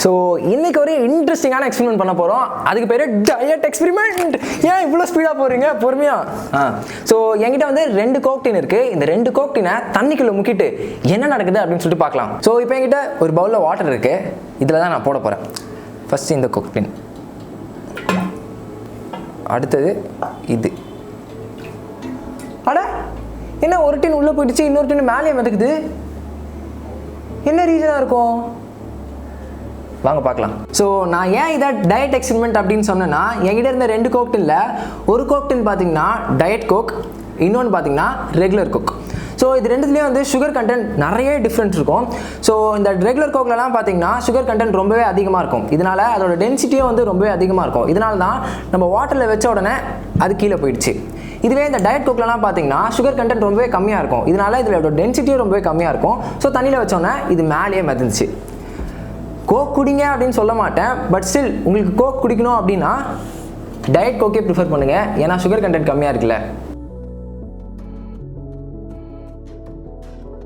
So இன்னைக்கு ஒரு இன்ட்ரெஸ்டிங்கான எக்ஸ்பெரிமெண்ட் பண்ண போகிறோம். அதுக்கு பேர் டயட் எக்ஸ்பெரிமெண்ட். ஏன் இவ்வளோ ஸ்பீடாக போகிறீங்க? பொறுமையாக. ஸோ என்கிட்ட வந்து 2 கோக் டின் இருக்குது. இந்த 2 கோக் டினை தண்ணிக்குள்ளே முக்கிட்டு என்ன நடக்குது அப்படின்னு சொல்லிட்டு பார்க்கலாம். ஸோ இப்போ என்கிட்ட ஒரு பவுலில் வாட்டர் இருக்குது. இதில் தான் நான் போட போகிறேன். ஃபஸ்ட்டு இந்த கோக் டின், அடுத்தது இது. அட என்ன, ஒரு டின் உள்ளே போயிடுச்சு, இன்னொரு டின் மேலே மிதக்குது. என்ன ரீசனாக இருக்கும்? வாங்க பார்க்கலாம். ஸோ நான் ஏன் இதை டயட் எக்ஸ்பெரிமெண்ட் அப்படின்னு சொன்னேன்னா, என்கிட்ட இருந்த 2 கோக் டின்ல ஒரு கோக் டின் பார்த்தீங்கன்னா டயட் கோக், இன்னொன்று பார்த்தீங்கன்னா ரெகுலர் கோக். ஸோ இது ரெண்டுத்துலேயும் வந்து சுகர் கண்டென்ட் நிறைய டிஃப்ரெண்ட் இருக்கும். ஸோ இந்த ரெகுலர் கோக்லலாம் பார்த்தீங்கன்னா சுகர் கண்டென்ட் ரொம்பவே அதிகமாக இருக்கும். இதனால் அதோட டென்சிட்டியும் வந்து ரொம்பவே அதிகமாக இருக்கும். இதனால தான் நம்ம வாட்டரில் வச்ச உடனே அது கீழே போயிடுச்சு. இதுவே இந்த டயட் கோக்லலாம் பார்த்தீங்கன்னா சுகர் கண்டென்ட் ரொம்பவே கம்மியாக இருக்கும். இதனால் இதோட டென்சிட்டியும் ரொம்பவே கம்மியாக இருக்கும். ஸோ தண்ணியில் வச்சோடனே இது மேலேயே மிதந்துச்சு. கோக் குடிங்க அப்படின்னு சொல்ல மாட்டேன், பட் ஸ்டில் உங்களுக்கு கோக் குடிக்கணும் அப்படின்னா டயட் கோக்கே ப்ரிஃபர் பண்ணுங்கள். ஏன்னா சுகர் கண்டென்ட் கம்மியாக இருக்குல்ல.